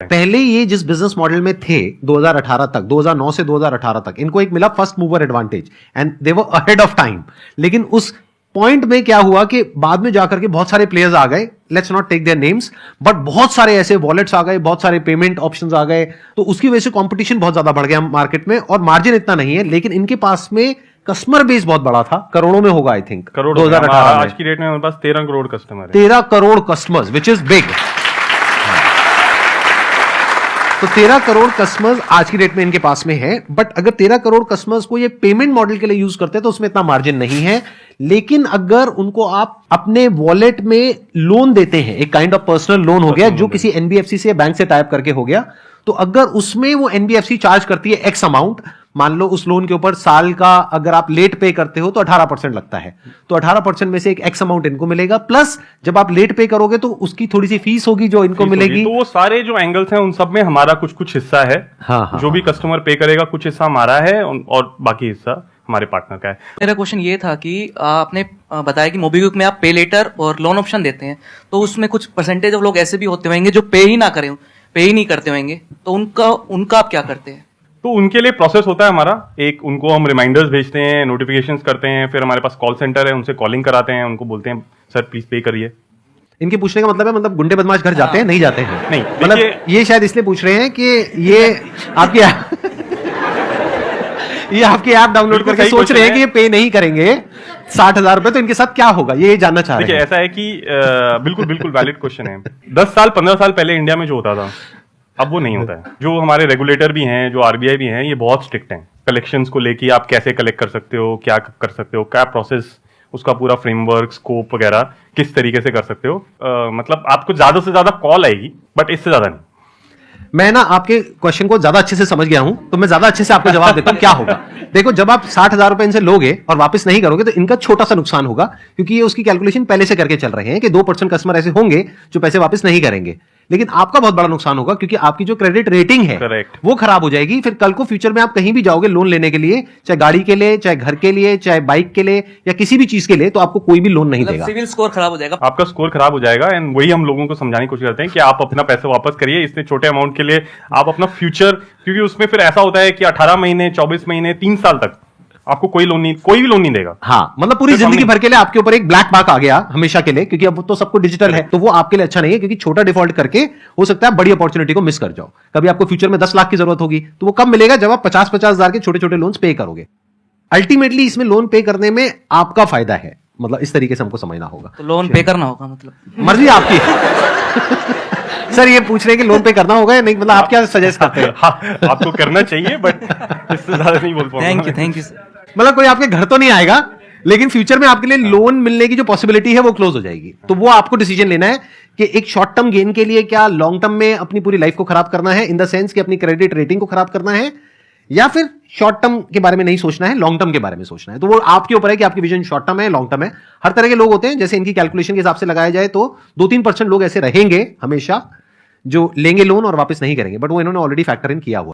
पहले ये जिस बिजनेस मॉडल में थे 2018 तक, 2009 से 2018 तक, इनको एक मिला first mover advantage and they were ahead of time. लेकिन उस पॉइंट में क्या हुआ कि बाद में जाकर के बहुत सारे प्लेयर्स आ गए, let's not take their names, but बहुत सारे ऐसे वॉलेट्स आ गए, बहुत सारे पेमेंट ऑप्शंस आ गए, तो उसकी वजह से कंपटीशन बहुत ज्यादा बढ़ गया मार्केट में, और मार्जिन इतना नहीं है। लेकिन इनके पास में कस्टमर बेस बहुत बड़ा था, करोड़ों में होगा आई थिंक, करोड़ 2018 में आज की डेट में हमारे पास 13 करोड़ कस्टमर है। 13 crore customers which is big. तो 13 करोड़ कस्टमर्स आज की डेट में इनके पास में है, बट अगर 13 करोड़ कस्टमर्स को ये पेमेंट मॉडल के लिए यूज करते हैं तो उसमें इतना मार्जिन नहीं है। लेकिन अगर उनको आप अपने वॉलेट में लोन देते हैं, एक काइंड ऑफ पर्सनल लोन हो गया जो किसी एनबीएफसी से बैंक से टाइप करके हो गया, तो अगर उसमें वो एनबीएफसी चार्ज करती है एक्स अमाउंट, मान लो उस लोन के ऊपर साल का अगर आप लेट पे करते हो तो 18% लगता है, तो 18% में से एक एक्स अमाउंट इनको मिलेगा, प्लस जब आप लेट पे करोगे तो उसकी थोड़ी सी फीस होगी जो इनको मिलेगी। तो वो सारे जो एंगल्स हैं उन सब में हमारा कुछ कुछ हिस्सा है। हाँ, जो भी कस्टमर पे करेगा कुछ हिस्सा हमारा है और बाकी हिस्सा हमारे पार्टनर का है। मेरा क्वेश्चन ये था कि आपने बताया कि मोबीक्विक में आप पे लेटर और लोन ऑप्शन देते हैं, तो उसमें कुछ परसेंटेज ऑफ लोग ऐसे भी होते होंगे जो पे ही नहीं करते होंगे, तो उनका आप क्या करते हैं? तो उनके लिए प्रोसेस होता है हमारा, एक उनको हम रिमाइंडर्स भेजते हैं, नोटिफिकेशंस करते हैं, फिर हमारे पास कॉल सेंटर है, उनसे कॉलिंग कराते हैं, उनको बोलते हैं सर प्लीज पे करिए। इनके पूछने का मतलब है, मतलब गुंडे बदमाश घर जाते हैं, नहीं जाते हैं? नहीं, मतलब ये शायद इसलिए पूछ रहे हैं कि ये आपकी ऐप डाउनलोड करके सोच रहे हैं कि ये पे नहीं करेंगे 60,000 रुपए, तो इनके साथ क्या होगा ये जानना चाह रहे हैं। ऐसा है कि बिल्कुल बिल्कुल वैलिड क्वेश्चन है। 10 साल 15 साल पहले इंडिया में जो होता था अब वो नहीं होता है। जो हमारे रेगुलेटर भी हैं, जो आरबीआई भी हैं, ये बहुत स्ट्रिक्ट हैं कलेक्शंस को लेके। आप कैसे कलेक्ट कर सकते हो, क्या कर सकते हो, क्या प्रोसेस, उसका पूरा फ्रेमवर्क, स्कोप वगैरह किस तरीके से कर सकते हो। मतलब आपको ज्यादा से ज्यादा कॉल आएगी, बट इससे ज्यादा नहीं। मैं ना आपके क्वेश्चन को ज्यादा अच्छे से समझ गया हूं, तो मैं ज्यादा अच्छे से आपको जवाब देता हूं क्या होगा। देखो, जब आप 60,000 रुपए इनसे लोगे और वापस नहीं करोगे तो इनका छोटा सा नुकसान होगा, क्योंकि ये उसकी कैलकुलेशन पहले से करके चल रहे हैं कि 2% कस्टमर ऐसे होंगे जो पैसे वापस नहीं करेंगे। लेकिन आपका बहुत बड़ा नुकसान होगा, क्योंकि आपकी जो क्रेडिट रेटिंग है Correct. वो खराब हो जाएगी। फिर कल को फ्यूचर में आप कहीं भी जाओगे लोन लेने के लिए, चाहे गाड़ी के लिए, चाहे घर के लिए, चाहे बाइक के लिए, या किसी भी चीज के लिए, तो आपको कोई भी लोन नहीं देगा। सिविल स्कोर खराब हो जाएगा, आपका स्कोर खराब हो जाएगा। एंड वही हम लोगों को समझाने की कोशिश करते हैं कि आप अपना पैसा वापस करिए। इतने छोटे अमाउंट के लिए आप अपना फ्यूचर, क्योंकि उसमें फिर ऐसा होता है कि 18 महीने, 24 महीने, 3 साल तक आपको कोई भी लोन नहीं देगा। हाँ, मतलब पूरी जिंदगी भर के लिए आपके ऊपर एक ब्लैक मार्क आ गया हमेशा के लिए, क्योंकि अब तो सबको डिजिटल है, तो वो आपके लिए अच्छा नहीं है। क्योंकि छोटा डिफॉल्ट करके हो सकता है बड़ी अपॉर्चुनिटी को मिस कर जाओ। कभी आपको फ्यूचर में 10 लाख की जरूरत होगी, तो वो कब मिलेगा? जब आप 50-50 हजार के छोटे छोटे लोन पे करोगे। अल्टीमेटली इसमें लोन पे करने में आपका फायदा है, मतलब इस तरीके से हमको समझना होगा। तो लोन पे करना होगा, मतलब मर्जी आपकी। सर ये पूछ रहे हैं कि लोन पे करना होगा या नहीं, मतलब आप क्या सजेस्ट करते हैं? हाँ, आपको करना चाहिए, बट इससे ज्यादा नहीं बोल पाऊंगा। Thank you sir. मतलब कोई आपके घर तो नहीं आएगा, लेकिन फ्यूचर में आपके लिए लोन मिलने की जो पॉसिबिलिटी है वो क्लोज हो जाएगी। तो वो आपको डिसीजन लेना है कि एक शॉर्ट टर्म गेन के लिए क्या लॉन्ग टर्म में अपनी पूरी लाइफ को खराब करना है, इन द सेंस कि अपनी क्रेडिट रेटिंग को खराब करना है, या फिर शॉर्ट टर्म के बारे में नहीं सोचना है, लॉन्ग टर्म के बारे में सोचना है। तो वो आपके ऊपर है कि आपकी विजन शॉर्ट टर्म है, लॉन्ग टर्म है। हर तरह के लोग होते हैं, जैसे इनकी कैलकुलेशन के हिसाब से लगाया जाए तो 2-3% लोग ऐसे रहेंगे हमेशा जो लेंगे लोन और वापस नहीं करेंगे, बट वो इन्होंने ऑलरेडी फैक्टर इन किया हुआ।